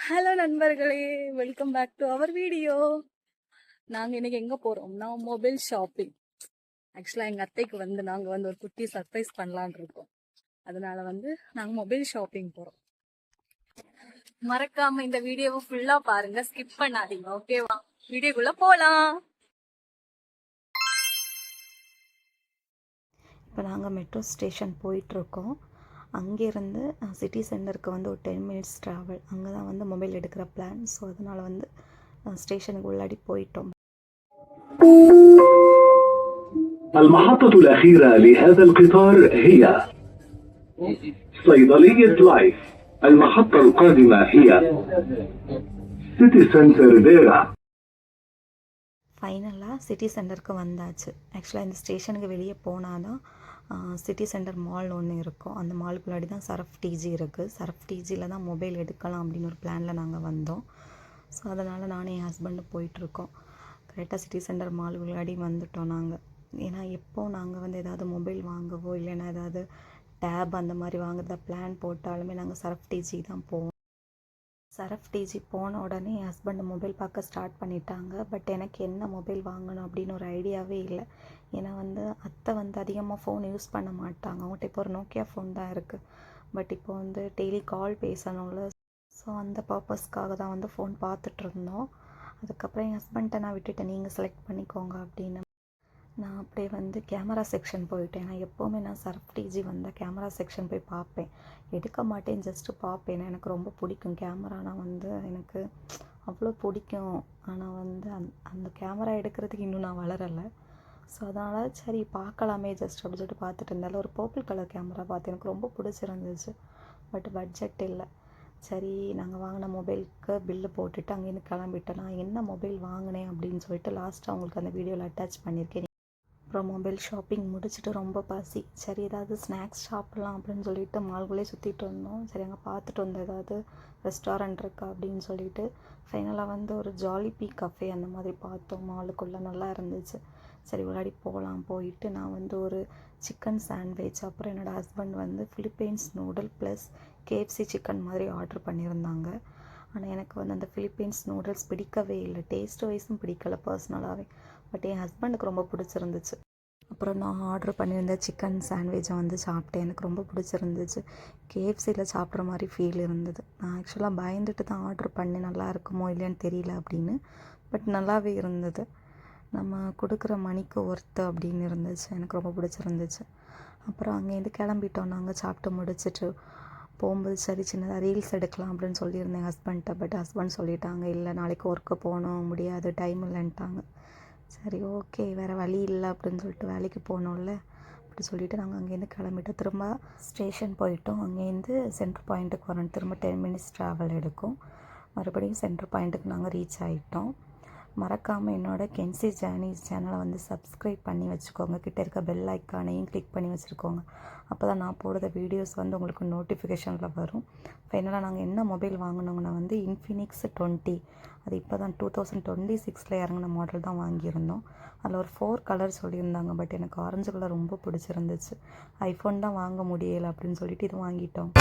Hello நண்பர்களே, welcome back to our video. நாங்கள் இன்னைக்கு எங்கே போகிறோம்னா மொபைல் ஷாப்பிங். ஆக்சுவலாக எங்கள் அத்தைக்கு வந்து நாங்கள் வந்து ஒரு குட்டி சர்ப்ரைஸ் பண்ணலான் இருக்கோம். அதனால வந்து நாங்கள் மொபைல் ஷாப்பிங் போகிறோம். மறக்காம இந்த வீடியோவை ஃபுல்லாக பாருங்க, ஸ்கிப் பண்ணாதீங்க. ஓகேவா? வீடியோக்குள்ளே போகலாம். இப்போ நாங்கள் மெட்ரோ ஸ்டேஷன் போயிட்டுருக்கோம். அங்கேருந்து சிட்டி சென்டருக்கு வந்து ஒரு 10 மினிட்ஸ் ட்ராவல். அங்கே தான் வந்து மொபைல் எடுக்கிற பிளான். ஸோ அதனால் வந்து ஸ்டேஷனுக்கு உள்ளாடி போயிட்டோம். المحطة الأخيرة لهذا القطار هي صيدلية لايف. المحطة القادمة هي سيتي سنتر ديرا. ஃபைனலாக சிட்டி சென்டருக்கு வந்தாச்சு. ஆக்சுவலாக இந்த ஸ்டேஷனுக்கு வெளியே போனால் தான் சிட்டி சென்டர் மால் ஒன்று இருக்கும். அந்த மாலுக்கு முன்னாடி தான் சரஃப் டிஜி இருக்குது. சரஃப் டிஜியில் தான் மொபைல் எடுக்கலாம் அப்படின்னு ஒரு பிளானில் நாங்கள் வந்தோம். ஸோ அதனால் நானும் என் ஹஸ்பண்டும் போயிட்டுருக்கோம். கரெக்டாக சிட்டி சென்டர் மால் முன்னாடி வந்துட்டோம் நாங்கள். ஏன்னா எப்போ நாங்கள் வந்து ஏதாவது மொபைல் வாங்கவோ இல்லைன்னா ஏதாவது டேப் அந்த மாதிரி வாங்குறதா பிளான் போட்டாலுமே நாங்கள் சரஃப் டிஜி தான் போவோம். சரஃப் டிஜி போன உடனே என் ஹஸ்பண்ட் மொபைல் பார்க்க ஸ்டார்ட் பண்ணிட்டாங்க. பட் எனக்கு என்ன மொபைல் வாங்கணும் அப்படின்னு ஒரு ஐடியாவே இல்லை. ஏன்னா வந்து அத்தை வந்து அதிகமாக ஃபோன் யூஸ் பண்ண மாட்டாங்க. அவங்கள்ட்ட இப்போ ஒரு நோக்கியா ஃபோன் தான் இருக்குது. பட் இப்போ வந்து டெய்லி கால் பேசணும்ல. ஸோ அந்த பர்பஸ்க்காக தான் வந்து ஃபோன் பார்த்துட்டு இருந்தோம். அதுக்கப்புறம் என் ஹஸ்பண்ட்டை நான் விட்டுட்டேன், நீங்கள் செலக்ட் பண்ணிக்கோங்க அப்படின்னு. நான் அப்படியே வந்து கேமரா செக்ஷன் போயிட்டேன். நான் எப்போவுமே சரஃப் டிஜி வந்தால் கேமரா செக்ஷன் போய் பார்ப்பேன். எடுக்க மாட்டேன், ஜஸ்ட்டு பார்ப்பேன். எனக்கு ரொம்ப பிடிக்கும் கேமரானா வந்து எனக்கு அவ்வளோ பிடிக்கும். ஆனால் வந்து அந்த கேமரா எடுக்கிறதுக்கு இன்னும் நான் வளரலை. ஸோ அதனால் சரி பார்க்கலாமே ஜஸ்ட் அப்படின்னு சொல்லிட்டு பார்த்துட்டு இருந்தாலும் ஒரு பர்பிள் கலர் கேமரா பார்த்து எனக்கு ரொம்ப பிடிச்சிருந்துச்சு. பட் பட்ஜெட் இல்லை. சரி நாங்கள் வாங்கின மொபைலுக்கு பில்லு போட்டுட்டு அங்கேருந்து கிளம்பிட்டேன். நான் என்ன மொபைல் வாங்கினேன் அப்படின்னு சொல்லிட்டு லாஸ்ட்டாக அவங்களுக்கு அந்த வீடியோவில் அட்டாச் பண்ணியிருக்கேன். அப்புறம் மொபைல் ஷாப்பிங் முடிச்சுட்டு ரொம்ப பசி. சரி ஏதாவது ஸ்நாக்ஸ் சாப்பிட்லாம் அப்படின்னு சொல்லிட்டு மால்குள்ளே சுற்றிட்டு வந்தோம். சரி அங்கே பார்த்துட்டு வந்தோம் ஏதாவது ரெஸ்டாரண்ட் இருக்கா அப்படின்னு சொல்லிட்டு ஃபைனலாக வந்து ஒரு ஜாலிபி கஃபே அந்த மாதிரி பார்த்தோம். மாலுக்குள்ளே நல்லா இருந்துச்சு. சரி உள்ளாடி போகலாம். போயிட்டு நான் வந்து ஒரு சிக்கன் சாண்ட்விச், அப்புறம் என்னோடய ஹஸ்பண்ட் வந்து Philippines noodle plus KFC chicken மாதிரி ஆர்டர் பண்ணியிருந்தாங்க. ஆனால் எனக்கு வந்து அந்த ஃபிலிப்பைன்ஸ் நூடுல்ஸ் பிடிக்கவே இல்லை. டேஸ்ட் வைஸும் பிடிக்கலை பர்சனலாகவே. பட் என் ஹஸ்பண்டுக்கு ரொம்ப பிடிச்சிருந்துச்சு. அப்புறம் நான் ஆர்டர் பண்ணியிருந்த சிக்கன் சாண்ட்விச்சை வந்து சாப்பிட்டேன். எனக்கு ரொம்ப பிடிச்சிருந்துச்சு. கேஎஃப்சியில் சாப்பிட்ற மாதிரி ஃபீல் இருந்தது. நான் ஆக்சுவலாக பயந்துட்டு தான் ஆர்டர் பண்ணேன், நல்லா இருக்குமோ இல்லையான்னு தெரியல அப்படின்னு. பட் நல்லாவே இருந்தது. நம்ம கொடுக்குற மணிக்கு ஒர்த்து அப்படின்னு இருந்துச்சு. எனக்கு ரொம்ப பிடிச்சிருந்துச்சு. அப்புறம் அங்கேருந்து கிளம்பிட்டோம். நாங்கள் சாப்பிட்டு முடிச்சுட்டு போகும்போது சரி சின்னதாக ரீல்ஸ் எடுக்கலாம் அப்படின்னு சொல்லியிருந்தேன் ஹஸ்பண்ட்டை. பட் ஹஸ்பண்ட் சொல்லிட்டாங்க, இல்லை நாளைக்கு ஒர்க்கு போகணும், முடியாது, டைம் இல்லைன்ட்டாங்க. சரி ஓகே, வேறு வழி இல்லை அப்படின்னு சொல்லிட்டு வேலைக்கு போகணும்ல அப்படி சொல்லிவிட்டு நாங்கள் அங்கேருந்து கிளம்பிட்டோம். திரும்ப ஸ்டேஷன் போயிட்டோம். அங்கேருந்து சென்ட்ரு பாயிண்ட்டுக்கு வரணும். திரும்ப 10 மினிட்ஸ் ட்ராவல் எடுக்கும். மறுபடியும் சென்ட்ரு பாயிண்ட்டுக்கு நாங்கள் ரீச் ஆகிட்டோம். மறக்காமல் என்னோடய கென்சி ஜேர்னிஸ் சேனலை வந்து சப்ஸ்கிரைப் பண்ணி வச்சுக்கோங்க. கிட்டே இருக்க பெல் ஐக்கானையும் கிளிக் பண்ணி வச்சுருக்கோங்க. அப்போ தான் நான் போடுற வீடியோஸ் வந்து உங்களுக்கு நோட்டிஃபிகேஷனில் வரும். ஃபைனலாக நாங்கள் என்ன மொபைல் வாங்கினோங்கன்னா வந்து இன்ஃபினிக்ஸ் 20. அது இப்போ தான் 2026 இறங்கின மாடல் தான் வாங்கியிருந்தோம். அதில் ஒரு 4 கலர் சொல்லியிருந்தாங்க. பட் எனக்கு ஆரஞ்சு கலர் ரொம்ப பிடிச்சிருந்துச்சு. ஐஃபோன் தான் வாங்க முடியலை அப்படின்னு சொல்லிட்டு இது வாங்கிட்டோம்.